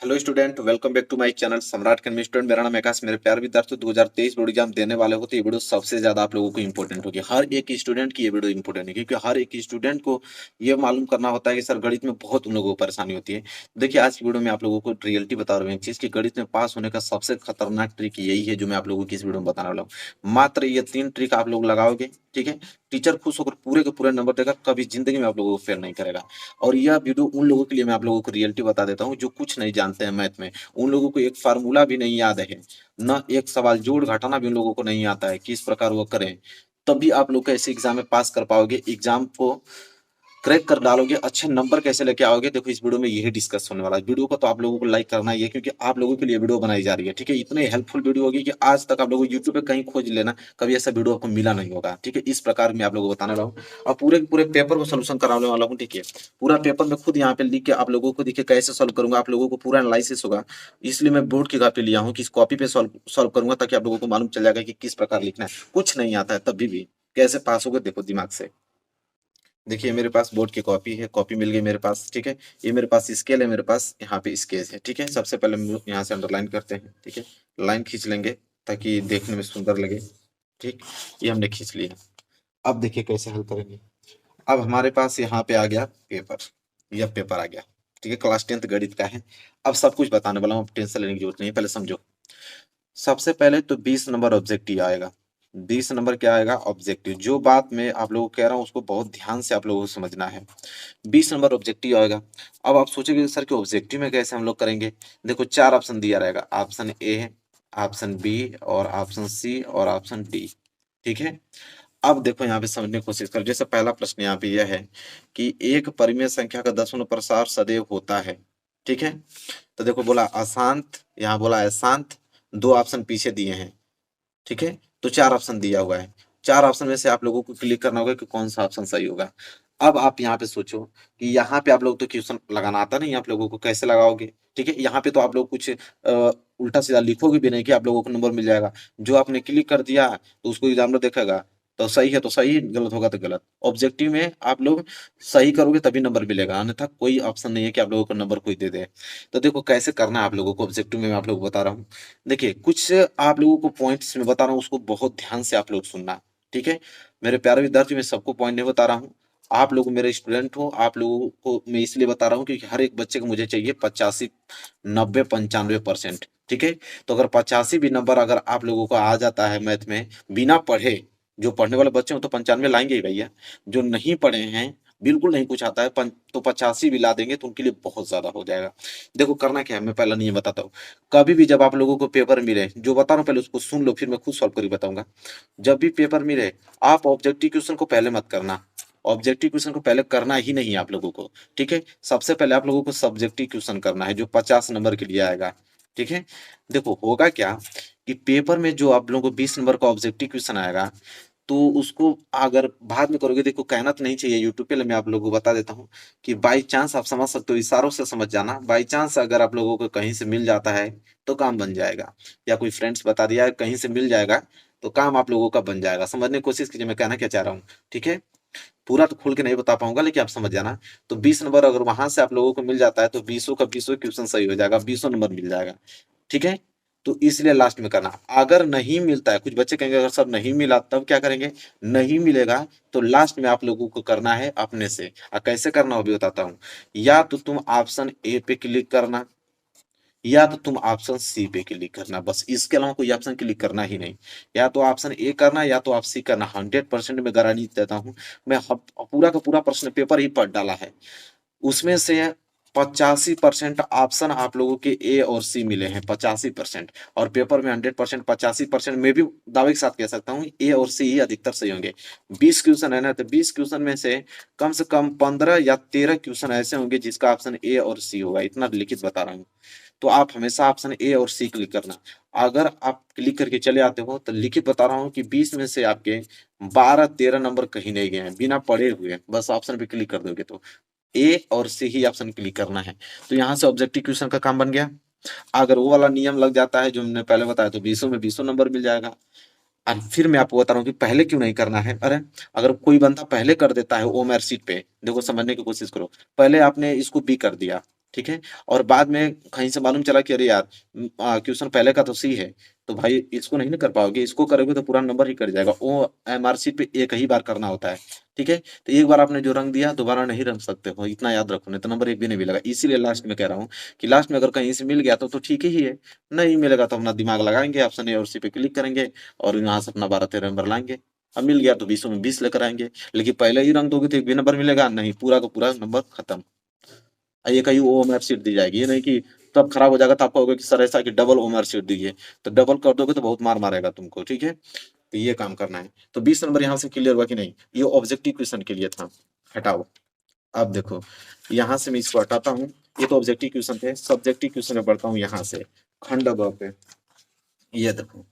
Hello student, welcome back to my channel Samrat के student. मेरा नाम आकाश। मेरे प्यारे विद्यार्थियों, 2023 बोर्ड एग्जाम देने वाले हो तो ये वीडियो सबसे ज्यादा आप लोगों को इंपॉर्टेंट होगी। हर एक स्टूडेंट की ये वीडियो इंपॉर्टेंट है, क्योंकि हर एक स्टूडेंट को ये मालूम करना होता है कि सर गणित में बहुत उन लोगों को परेशानी होती है। देखिए, आज की वीडियो में आप लोगों को रियलिटी बता रहा हूँ एक चीज की गणित में पास होने का सबसे खतरनाक ट्रिक यही है जो मैं आप लोगों की इस वीडियो में बताने वाला हूँ। मात्र ये 3 ट्रिक आप लोग लगाओगे, ठीक है, टीचर खुश होकर पूरे के पूरे नंबर देगा, कभी जिंदगी में आप लोगों को फेल नहीं करेगा। और यह वीडियो उन लोगों के लिए मैं आप लोगों को रियलिटी बता देता हूँ जो कुछ नहीं जानते हैं मैथ में। उन लोगों को एक फार्मूला भी नहीं याद है, न एक सवाल जोड़ घटाना भी उन लोगों को नहीं आता है, किस प्रकार वो करें। तभी आप लोग कैसे एग्जाम में पास कर पाओगे, एग्जाम को क्रैक कर डालोगे, अच्छे नंबर कैसे लेके आओगे। देखो, इस वीडियो में यही डिस्कस होने वाला है। वीडियो को तो आप लोगों को लाइक करना ही है, क्योंकि आप लोगों के लिए वीडियो बनाई जा रही है, ठीक है। इतने हेल्पफुल वीडियो होगी कि आज तक आप लोगों को यूट्यूब पे कहीं खोज लेना, कभी ऐसा वीडियो आपको मिला नहीं होगा, ठीक है। इस प्रकार मैं आप लोगों को बताने वाला हूँ और पूरे के पूरे पेपर को सोल्यूशन कराने वाला हूँ, ठीक है। पूरा पेपर में खुद यहाँ पे लिख के आप लोगों को देखिए कैसे सॉल्व करूंगा, आप लोगों को पूरा एनालिसिस होगा। इसलिए मैं बोर्ड की कॉपी लिया हूँ कि इस कॉपी पे सॉल्व सॉल्व करूंगा, ताकि आप लोगों को मालूम चल जाएगा कि किस प्रकार लिखना है। कुछ नहीं आता है तभी भी कैसे पास होगे, देखो दिमाग से। देखिए, मेरे पास बोर्ड की कॉपी है, कॉपी मिल गई मेरे पास, ठीक है। ये मेरे पास स्केल है, मेरे पास यहाँ पे स्केच है, ठीक है। सबसे पहले हम लोग यहाँ से अंडरलाइन करते हैं, ठीक है। लाइन खींच लेंगे ताकि देखने में सुंदर लगे, ठीक। ये हमने खींच लिया। अब देखिए कैसे हल करेंगे। अब हमारे पास यहाँ पे आ गया पेपर, यह पेपर आ गया, ठीक है। क्लास 10th गणित का है। अब सब कुछ बताने वाला हूँ, टेंशन लेने की जरूरत नहीं है, पहले समझो। सबसे पहले तो 20 नंबर ऑब्जेक्टिव आएगा। 20 नंबर क्या आएगा? ऑब्जेक्टिव। जो बात मैं आप लोगों को कह रहा हूँ उसको बहुत ध्यान से आप लोगों को समझना है। 20 नंबर ऑब्जेक्टिव आएगा। अब आप सोचेंगे सर कि ऑब्जेक्टिव में कैसे हम लोग करेंगे। देखो, 4 ऑप्शन दिया रहेगा, ऑप्शन ए, ऑप्शन बी और ऑप्शन सी और ऑप्शन डी, ठीक है। अब देखो यहाँ पे समझने की कोशिश करो। जैसे पहला प्रश्न यहाँ पे यह है कि एक परिमेय संख्या का दशमलव प्रसार सदैव होता है, ठीक है। तो देखो, बोला अशांत, यहाँ बोला अशांत, 2 ऑप्शन पीछे दिए हैं, ठीक है। तो 4 ऑप्शन दिया हुआ है। 4 ऑप्शन में से आप लोगों को क्लिक करना होगा कि कौन सा ऑप्शन सही होगा। अब आप यहाँ पे सोचो कि यहाँ पे आप लोग तो क्वेश्चन लगाना आता नहीं, आप लोगों को कैसे लगाओगे, ठीक है। यहाँ पे तो आप लोग कुछ उल्टा सीधा लिखोगे भी नहीं कि आप लोगों को नंबर मिल जाएगा। जो आपने क्लिक कर दिया तो उसको एग्जामिनर देखेगा, तो सही है तो सही, गलत होगा तो गलत। ऑब्जेक्टिव में आप लोग सही करोगे तभी नंबर मिलेगा, अन्यथा कोई ऑप्शन नहीं है कि आप लोगों को नंबर कोई दे दे। तो देखो कैसे करना है आप लोगों को ऑब्जेक्टिव में, मैं आप लोगों को बता रहा हूँ। देखिए, कुछ आप लोगों को पॉइंट्स में बता रहा हूँ, उसको बहुत ध्यान से आप लोग सुनना, ठीक है। मेरे प्यारे विद्यार्थी, मैं सबको पॉइंट नहीं बता रहा हूँ। आप लोग मेरे स्टूडेंट हो, आप लोगों को मैं इसलिए बता रहा हूँ क्योंकि हर एक बच्चे को मुझे चाहिए 85, 90, 95%, ठीक है। तो अगर 85 भी नंबर अगर आप लोगों को आ जाता है मैथ में बिना पढ़े, जो पढ़ने वाले बच्चे हो तो 95 लाएंगे ही भैया। जो नहीं पढ़े हैं, बिल्कुल नहीं कुछ आता है, तो 85 भी ला देंगे तो उनके लिए बहुत ज्यादा हो जाएगा। देखो करना क्या है, मैं पहला नियम बताता हूँ। कभी भी जब आप लोगों को पेपर मिले, जो बता रहा हूँ पहले उसको सुन लो, फिर मैं खुद सॉल्व करके बताऊंगा। जब भी पेपर मिले, आप ऑब्जेक्टिव क्वेश्चन को पहले मत करना। ऑब्जेक्टिव क्वेश्चन को पहले करना ही नहीं है आप लोगों को, ठीक है। सबसे पहले आप लोगों को सब्जेक्टिव क्वेश्चन करना है जो 50 नंबर के लिए आएगा, ठीक है। देखो होगा क्या कि पेपर में जो आप लोगों को 20 नंबर का ऑब्जेक्टिव क्वेश्चन आएगा, तो उसको अगर बाद में करोगे, देखो कहना तो नहीं चाहिए यूट्यूब पे, मैं आप लोगों को बता देता हूँ कि बाई चांस आप समझ सकते हो, इशारों से समझ जाना। बाई चांस अगर आप लोगों को कहीं से मिल जाता है तो काम बन जाएगा, या कोई फ्रेंड्स बता दिया है कहीं से मिल जाएगा तो काम आप लोगों का बन जाएगा। समझने की कोशिश कीजिए मैं कहना क्या चाह रहा हूँ, ठीक है। पूरा तो खुल के नहीं बता पाऊंगा, लेकिन आप समझ जाना। तो 20 नंबर अगर वहां से आप लोगों को मिल जाता है तो 20 का 20 क्वेश्चन सही हो जाएगा, 20 नंबर मिल जाएगा, ठीक है। तो इसलिए लास्ट में करना। अगर नहीं मिलता है, कुछ बच्चे कहेंगे अगर सब नहीं मिला तब क्या करेंगे, नहीं मिलेगा तो लास्ट में आप लोगों को करना है अपने से। और कैसे करना हो भी बताता हूँ। या तो तुम ऑप्शन ए पे क्लिक करना, या तो तुम ऑप्शन सी पे क्लिक करना, बस इसके अलावा कोई ऑप्शन क्लिक करना ही नहीं। या तो ऑप्शन ए करना या तो आप सी करना, 100% में गारंटी देता हूँ। मैं पूरा का पूरा प्रश्न पेपर ही पढ़ डाला है, उसमें से 85% ऑप्शन आप लोगों के ए और सी मिले हैं, 85%। और पेपर में 100%, 85% में भी दावे के साथ कह सकता हूँ ए और सी ही अधिकतर सही होंगे। 20 क्वेश्चन है ना, तो 20 क्वेश्चन में से कम 15 या 13 क्वेश्चन ऐसे होंगे जिसका ऑप्शन ए और सी होगा, इतना लिखित बता रहा हूँ। तो आप हमेशा ऑप्शन ए और सी क्लिक करना। अगर आप क्लिक करके चले आते हो तो लिखित बता रहा हूँ कि 20 में से आपके 12-13 नंबर कहीं नहीं गए हैं बिना पढ़े हुए, बस ऑप्शन पे क्लिक कर दोगे तो ए और सी ही ऑप्शन क्लिक करना है। तो यहाँ से ऑब्जेक्टिव क्वेश्चन का काम बन गया। अगर वो वाला नियम लग जाता है जो हमने पहले बताया तो 20 में 20 नंबर मिल जाएगा। और फिर मैं आपको बता रहा हूँ कि पहले क्यों नहीं करना है। अरे, अगर कोई बंदा पहले कर देता है ओएमआर शीट पे, देखो समझने की कोशिश करो। पहले आपने इसको बी कर दिया, ठीक है। और बाद में कहीं से मालूम चला कि अरे यार क्वेश्चन पहले का तो सी है, तो भाई इसको नहीं ना कर पाओगे, इसको करोगे तो पूरा नंबर ही कट जाएगा। वो एमआरसी पे एक ही बार करना होता है। ठीक है, तो एक बार आपने जो रंग दिया दोबारा नहीं रंग सकते हो, इतना याद रखो, नहीं तो नंबर एक भी नहीं मिलेगा। इसीलिए लास्ट में कह रहा हूँ कि लास्ट में अगर कहीं से मिल गया तो ठीक ही है, नहीं मिलेगा तो अपना दिमाग लगाएंगे, ऑप्शन ए और सी पे क्लिक करेंगे और यहाँ से अपना 12-13 नंबर लाएंगे। अब मिल गया तो 20 में 20 लेकर आएंगे। लेकिन पहले ही रंग दोगे तो एक भी नंबर मिलेगा नहीं, पूरा का पूरा नंबर खत्म। ये कहीं ओएमआर शीट दी जाएगी, ये नहीं कि तब खराब हो जाएगा तो आपको होगा कि सर ऐसा कि डबल ओएमआर शीट दीजिए, तो डबल कर दोगे तो बहुत मार मारेगा तुमको। ठीक है, तो ये काम करना है। तो 20 नंबर यहाँ से क्लियर हुआ कि नहीं, ये ऑब्जेक्टिव क्वेश्चन के लिए था। हटाओ। अब देखो यहाँ से मैं इसको हटाता हूँ, ये तो ऑब्जेक्टिव क्वेश्चन थे। सब्जेक्टिव क्वेश्चन में बढ़ता हूँ यहाँ से खंड ब पे। ये देखो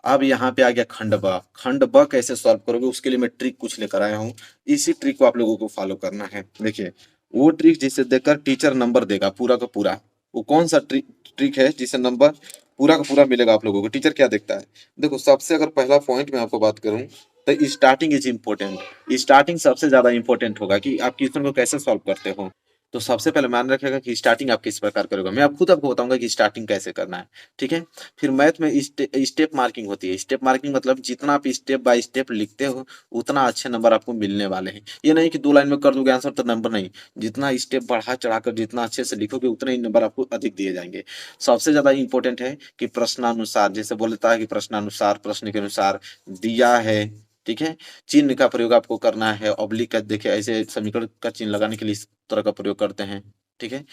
अब यहाँ पे आ गया खंड ब। खंड ब कैसे सॉल्व करोगे उसके लिए मैं ट्रिक कुछ लेकर आया हूँ, इसी ट्रिक को आप लोगों को फॉलो करना है। देखिए वो ट्रिक जिसे देखकर टीचर नंबर देगा पूरा का पूरा, वो कौन सा ट्रिक ट्रिक है जिसे नंबर पूरा का पूरा मिलेगा आप लोगों को। टीचर क्या देखता है, देखो सबसे अगर पहला पॉइंट मैं आपको बात करूं तो स्टार्टिंग इज इम्पोर्टेंट। स्टार्टिंग सबसे ज्यादा इंपॉर्टेंट होगा कि आप क्वेश्चन को कैसे सॉल्व करते हो। तो सबसे पहले मान रखेगा कि स्टार्टिंग आप किस प्रकार करोगे, मैं अब खुद आपको बताऊंगा कि स्टार्टिंग कैसे करना है। ठीक है, फिर मैथ में स्टेप मार्किंग होती है। स्टेप मार्किंग मतलब जितना आप स्टेप बाय स्टेप लिखते हो उतना अच्छे नंबर आपको मिलने वाले हैं। ये नहीं कि 2 लाइन में कर दोगे आंसर तो नंबर नहीं, जितना स्टेप बढ़ा चढ़ाकर जितना अच्छे से लिखोगे उतने ही नंबर आपको अधिक दिए जाएंगे। सबसे ज्यादा इंपॉर्टेंट है कि प्रश्नानुसार, जैसे बोलता है कि प्रश्नानुसार, प्रश्न के अनुसार दिया है। ठीक है, चिन्ह का प्रयोग आपको करना है, ऑब्लिक का देखिए ऐसे समीकरण का चिन्ह लगाने के लिए इस तरह का प्रयोग करते हैं। ठीक है,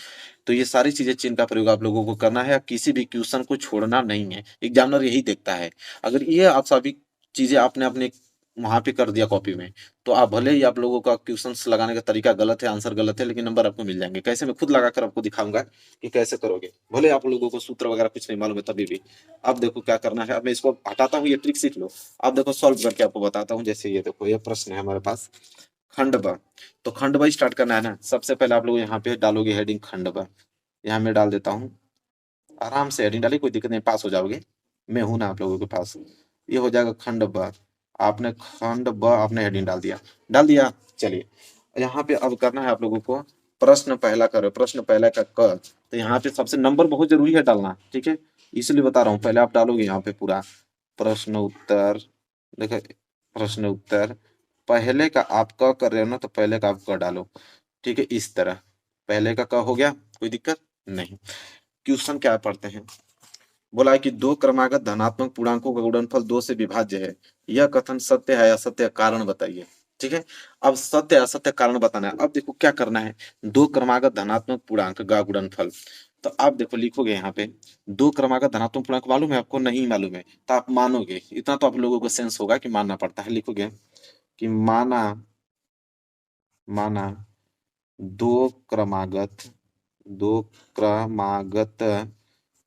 तो ये सारी चीजें चिन्ह का प्रयोग आप लोगों को करना है, किसी भी क्वेश्चन को छोड़ना नहीं है। एग्जामिनर यही देखता है, अगर ये आप सभी चीजें आपने अपने वहां पे कर दिया कॉपी में, तो आप भले ही आप लोगों का क्वेश्चंस लगाने का तरीका गलत है, आंसर गलत है, लेकिन नंबर आपको मिल जाएंगे। कैसे, मैं खुद लगाकर आपको दिखाऊंगा कि कैसे करोगे, भले आप लोगों को सूत्र वगैरह कुछ नहीं मालूम है तभी भी। अब देखो क्या करना है, अब मैं इसको हटाता हूँ, ये ट्रिक सीख लो। अब देखो सॉल्व करके आपको बताता हूँ। जैसे ये देखो ये प्रश्न है हमारे पास खंड ब, तो खंड ब स्टार्ट करना है ना। सबसे पहले आप लोग यहाँ पे डालोगे हेडिंग खंड ब। यहाँ मैं डाल देता हूँ, आराम से हेडिंग डालिए, कोई दिक्कत नहीं, पास हो जाओगे, मैं हूं ना आप लोगों के पास। ये हो जाएगा खंड ब। आपने खंड ब आपने हेडिंग डाल दिया, डाल दिया। चलिए यहाँ पे अब करना है आप लोगों को प्रश्न पहला करो, प्रश्न पहला का क। तो यहाँ पे सबसे नंबर बहुत जरूरी है डालना। ठीक है, इसलिए बता रहा हूँ, पहले आप डालोगे यहाँ पे पूरा प्रश्न उत्तर। देखो प्रश्न उत्तर पहले का आप क कर रहे हो ना, तो पहले का आप क डालो। ठीक है, इस तरह पहले का क हो गया, कोई दिक्कत नहीं। क्वेश्चन क्या पढ़ते हैं, बोला है कि दो क्रमागत धनात्मक पूर्णांकों का गुणनफल 2 से विभाज्य है। यह कथन सत्य है या असत्य, कारण बताइए। ठीक है, अब सत्य असत्य कारण बताना है। अब देखो क्या करना है, दो क्रमागत धनात्मक पूर्णांक का गुणनफल। तो आप देखो लिखोगे यहाँ पे दो क्रमागत धनात्मक पूर्णांक मालूम है आपको, नहीं मालूम है तो आप मानोगे, इतना तो आप लोगों को सेंस होगा कि मानना पड़ता है। लिखोगे कि माना माना दो क्रमागत दो क्रमागत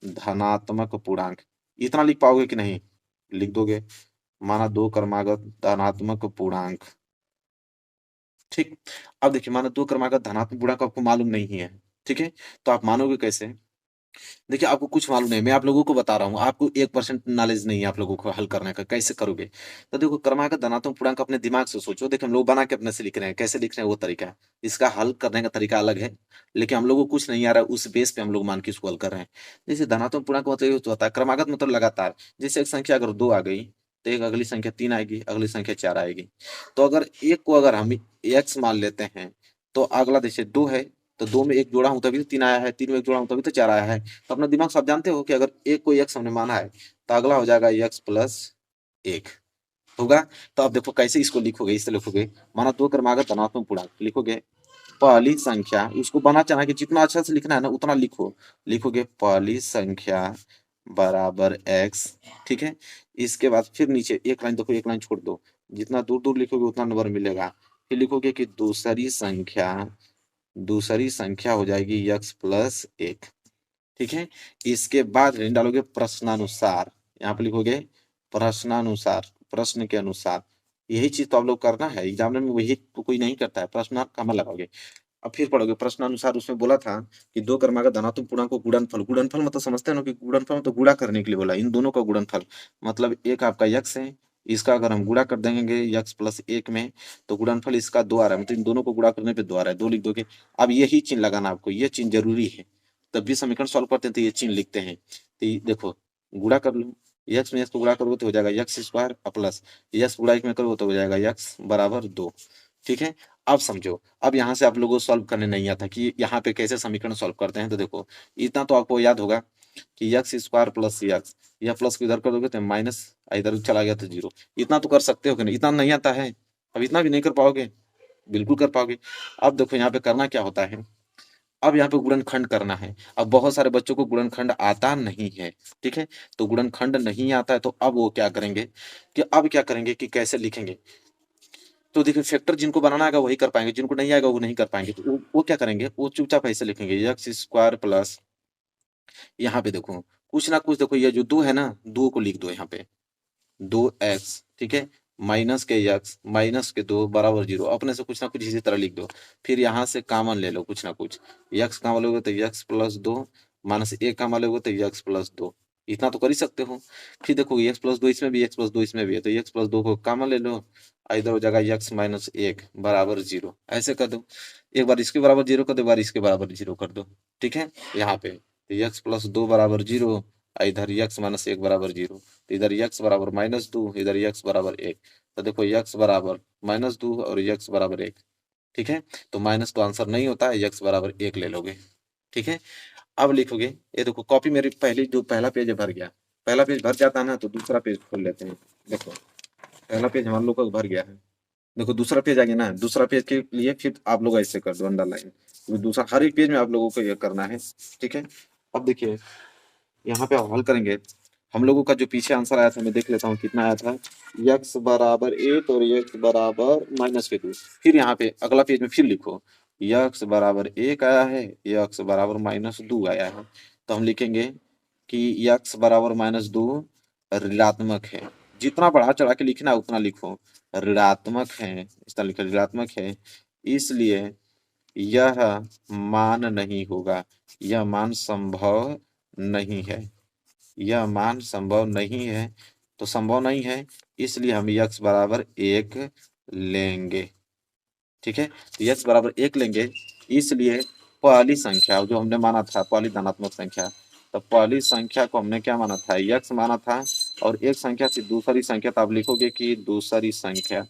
धनात्मक पूर्णांक, इतना लिख पाओगे कि नहीं, लिख दोगे। माना दो क्रमागत धनात्मक पूर्णांक। ठीक, अब देखिए माना दो क्रमागत धनात्मक पूर्णांक आपको मालूम नहीं है। ठीक है, तो आप मानोगे कैसे, देखिए आपको कुछ मालूम नहीं, मैं आप लोगों को बता रहा हूँ, आपको 1% नॉलेज नहीं है आप लोगों को हल करने का, कैसे करोगे। तो देखो क्रमागत धनात्मक पूर्णांक अपने दिमाग से सोचो। देखिए हम लोग बना के अपने से लिख रहे हैं, कैसे लिख रहे हैं वो तरीका है, इसका हल करने का तरीका अलग है। लेकिन हम लोग को कुछ नहीं आ रहा है, उस बेस पे हम लोग मान के इसको हल कर रहे हैं। जैसे धनात्मक पूर्णांक मतलब ये होता है, क्रमागत मतलब लगातार, जैसे एक संख्या अगर 2 आ गई तो एक अगली संख्या 3 आएगी, अगली संख्या 4 आएगी। तो अगर एक को अगर हम x मान लेते हैं, तो अगला जैसे 2 है, तो 2 में 1 जोड़ा हूं तभी तो 3 आया है, 3 में 1 जोड़ा हूं तभी तो 4 आया है। तो अपना दिमाग से आप जानते हो कि अगर एक को x हमने माना है तो अगला हो जाएगा x प्लस 1 होगा। तो आप देखो कैसे इसको लिखोगे, इससे लिखोगे माना दो क्रमागत धनात्मक पूर्णांक, लिखोगे पहली संख्या, उसको बना चाहे कि जितना अच्छा से लिखना है ना उतना लिखो। लिखोगे पहली संख्या बराबर x। ठीक है, इसके बाद फिर नीचे एक लाइन, देखो एक लाइन छोड़ दो, जितना दूर दूर लिखोगे उतना नंबर मिलेगा। फिर लिखोगे कि दूसरी संख्या हो जाएगी x प्लस 1। ठीक है, इसके बाद ऋण डालोगे प्रश्नानुसार, यहाँ पे लिखोगे प्रश्नानुसार, प्रश्न के अनुसार। यही चीज तो आप लोग करना है एग्जाम में, वही तो कोई नहीं करता है, प्रश्न कहाँ लगाओगे। अब फिर पढ़ोगे प्रश्नानुसार, उसमें बोला था कि दो क्रमागत धनात्मक पूर्णांक को गुणनफल, गुणनफल मतलब समझते हैं ना कि गुणनफल मतलब गुणा करने के लिए बोला, इन दोनों का गुणनफल मतलब एक आपका यक्स है इसका अगर हम गुणा कर देंगे x प्लस 1 में, तो गुणनफल इसका 2 आ रहा है, मतलब इन दोनों को गुणा करने पे 2 आ रहा है, 2 लिख दोगे। अब यही चिन्ह लगाना आपको, ये चिन्ह जरूरी है, तब भी समीकरण सॉल्व करते हैं तो ये चिन्ह लिखते हैं। तो देखो गुणा कर लो, x में x को गुणा करोगे तो हो जाएगा x स्क्वायर प्लस x गुणा 1 में करोगे तो हो जाएगा x बराबर 2। ठीक है, अब समझो, अब यहाँ से आप लोगों को सॉल्व करने नहीं आता कि यहाँ पे कैसे समीकरण सॉल्व करते हैं। तो देखो इतना तो आपको याद होगा कि x स्क्वायर प्लस x, यह प्लस को इधर कर दोगे तो माइनस, इधर चला गया तो जीरो। इतना तो कर सकते हो कि नहीं? इतना नहीं आता है, अब इतना भी नहीं कर पाओगे? बिल्कुल कर पाओगे। अब देखो यहाँ पे करना क्या होता है, अब यहाँ पे गुणनखंड करना है। अब बहुत सारे बच्चों को गुणनखंड आता नहीं है, ठीक है, तो गुणनखंड नहीं आता है तो अब वो क्या करेंगे कि अब क्या करेंगे कि कैसे लिखेंगे। तो देखिए फैक्टर जिनको बनाना आएगा वही कर पाएंगे, जिनको नहीं आएगा वो नहीं कर पाएंगे। तो वो क्या करेंगे, वो चुपचाप ऐसे लिखेंगे एक्स स्क्वायर प्लस, यहाँ पे देखो कुछ ना कुछ, देखो ये जो 2 है ना, 2 को लिख दो यहाँ पे, 2x, ठीक है, माइनस के x माइनस के 2 बराबर 0, अपने से कुछ ना कुछ इसी तरह लिख दो। फिर यहाँ से कॉमन ले लो कुछ ना कुछ, x कॉमन लोगे तो x प्लस 2, माइनस 1 कॉमन लोगे तो x प्लस 2। इतना तो कर ही सकते हो। फिर देखो x प्लस 2 इसमें भी, x प्लस 2 इसमें भी है, तो x प्लस 2 को कॉमन ले लो, इधर हो जाएगा x माइनस 1 बराबर 0। ऐसे कर दो, एक बार इसके बराबर 0 कर दो, एक बार इसके बराबर 0 कर दो। ठीक है, यहाँ पे x प्लस 2 बराबर 0, इधर x माइनस 1 बराबर 0, तो इधर x बराबर माइनस 2, इधर x बराबर 1। तो देखो x बराबर माइनस 2 और x बराबर 1। ठीक है, तो माइनस तो आंसर नहीं होता है, x बराबर 1 ले लोगे। ठीक है, अब लिखोगे, ये देखो कॉपी मेरी पहली जो पहला पेज भर गया, पहला पेज भर जाता है ना तो दूसरा पेज खोल लेते हैं। देखो पहला पेज हमारे लोग का भर गया है, देखो दूसरा पेज आ गया ना, दूसरा पेज के लिए फिर आप लोग ऐसे कर दो अंडरलाइन, तो दूसरा हर एक पेज में आप लोगों को ये करना है। ठीक है, अब देखिए यहाँ पे हल करेंगे, हम लोगों का जो पीछे आंसर आया था मैं देख लेता हूँ कितना आया था, x बराबर 8 और x बराबर माइनस के 2। फिर यहाँ पे अगला पेज में फिर लिखो x बराबर 1 आया है, x बराबर माइनस 2 आया है। तो हम लिखेंगे कि x बराबर माइनस 2 ऋणात्मक है, जितना बढ़ा चढ़ा के लिखना उतना लिखो, ऋणात्मक है, इस तरह लिखो ऋणात्मक है, इसलिए यह मान नहीं होगा, यह मान संभव नहीं है, यह मान संभव नहीं है। तो संभव नहीं है इसलिए हम x बराबर 1 लेंगे। ठीक है, तो x बराबर 1 लेंगे, इसलिए पहली संख्या जो हमने माना था, पहली धनात्मक संख्या, तो पहली संख्या को हमने क्या माना था, x माना था, और एक संख्या से दूसरी संख्या, तो आप लिखोगे कि दूसरी संख्या,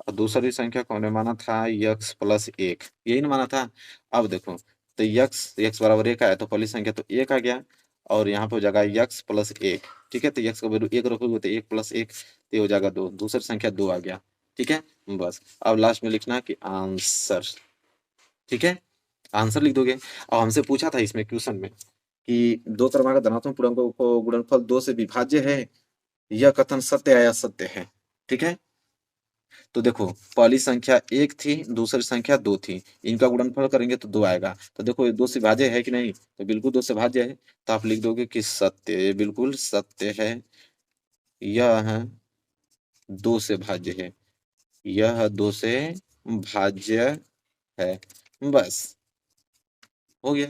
और दूसरी संख्या को हमने माना था x प्लस 1, यही ना माना था। अब देखो तो x बराबर 1 आया तो पहली संख्या तो 1 आ गया, और यहाँ पे हो जाएगा x प्लस 1। ठीक है, तो x का वैल्यू 1 रखोगे तो 1 प्लस 1 तो हो जाएगा 2, दूसरी संख्या 2 आ गया। ठीक है, बस अब लास्ट में लिखना कि आंसर। ठीक है, आंसर लिख दोगे। अब हमसे पूछा था इसमें क्वेश्चन में कि दो क्रमांक धनात्मक पूर्णांकों को गुणनफल 2 से विभाज्य है, यह कथन सत्य है या असत्य है। ठीक है, तो देखो पहली संख्या 1 थी, दूसरी संख्या 2 थी, इनका गुणनफल करेंगे तो 2 आएगा। तो देखो ये 2 से भाज्य है कि नहीं, तो बिल्कुल 2 से भाज्य है, तो आप लिख दोगे कि सत्य, ये बिल्कुल सत्य है, यह 2 से भाज्य है, यह 2 से भाज्य है। बस हो गया।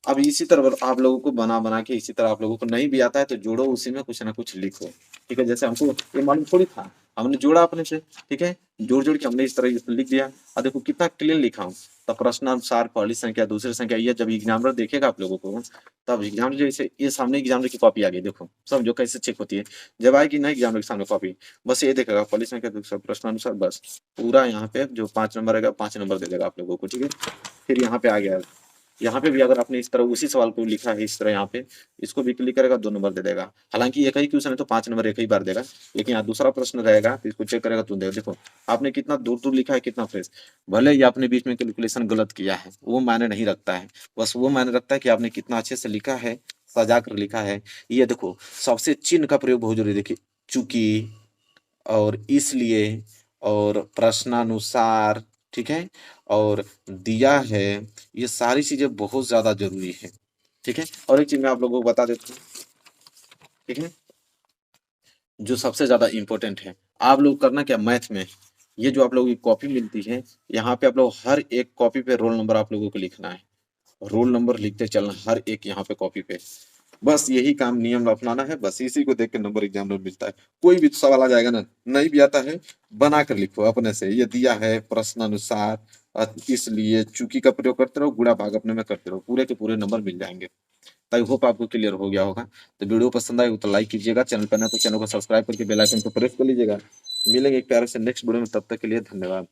अब इसी तरह आप लोगों को बना बना के, इसी तरह आप लोगों को नहीं भी आता है तो जोड़ो, उसी में कुछ ना कुछ लिखो। ठीक है, जैसे हमको ये मालूम थोड़ी था, हमने जोड़ा अपने से। ठीक है, जोड़ जोड़ के हमने इस तरह लिख दिया, और देखो कितना क्लियर लिखा हूँ। तो प्रश्नानुसार पहली संख्या दूसरी संख्या, ये जब एग्जामिनर देखेगा आप लोगों को, तब एग्जामिनर जैसे ये सामने एग्जामिनर की कॉपी आ गई, देखो समझो कैसे चेक होती है। जब आएगी ना एग्जामिनर के सामने कॉपी, बस ये देखेगा पहली संख्या दूसरा प्रश्नानुसार, बस पूरा यहाँ पे जो 5 नंबर आएगा 5 नंबर दे देगा आप लोगों को। ठीक है, फिर यहाँ पे आ गया, यहाँ पे भी अगर आपने इस तरह उसी सवाल को लिखा है इस तरह, यहाँ पे इसको भी क्लिक करेगा 2 नंबर दे देगा। हालांकि एक ही क्वेश्चन है तो 5 नंबर एक ही बार देगा, लेकिन यहाँ दूसरा प्रश्न रहेगा तो इसको चेक करेगा तो देगा। देखो आपने कितना दूर दूर लिखा है, कितना फ्रेश, भले ही आपने बीच में कैलकुलेशन गलत किया है, वो मायने नहीं रखता है, बस वो मायने रखता है कि आपने कितना अच्छे से लिखा है, सजा कर लिखा है। ये देखो सबसे चिन्ह का प्रयोग बहुत जरूरी, देखिए चूंकि और इसलिए और प्रश्नानुसार, ठीक है, और दिया है, ये सारी चीजें बहुत ज्यादा जरूरी है। ठीक है, और एक चीज मैं आप लोगों को बता देता हूँ, ठीक है, जो सबसे ज्यादा इंपॉर्टेंट है, आप लोग करना क्या मैथ में, ये जो आप लोगों की कॉपी मिलती है, यहाँ पे आप लोग हर एक कॉपी पे रोल नंबर आप लोगों को लिखना है, रोल नंबर लिखते चलना हर एक यहाँ पे कॉपी पे। बस यही काम नियम अपनाना है, बस इसी को देख के नंबर एग्जाम में मिलता है। कोई भी सवाल आ जाएगा ना, नहीं भी आता है, बना कर लिखो अपने से, ये दिया है प्रश्न अनुसार, इसलिए चूंकि का प्रयोग करते रहो, गुणा भाग अपने में करते रहो, पूरे के पूरे नंबर मिल जाएंगे। आई होप आपको क्लियर हो गया होगा। तो वीडियो पसंद आए तो लाइक कीजिएगा, चैनल पर नए तो चैनल को सब्सक्राइब करके बेल आइकन को प्रेस कर लीजिएगा। मिलेंगे एक प्यारे से नेक्स्ट वीडियो में, तब तक के लिए धन्यवाद।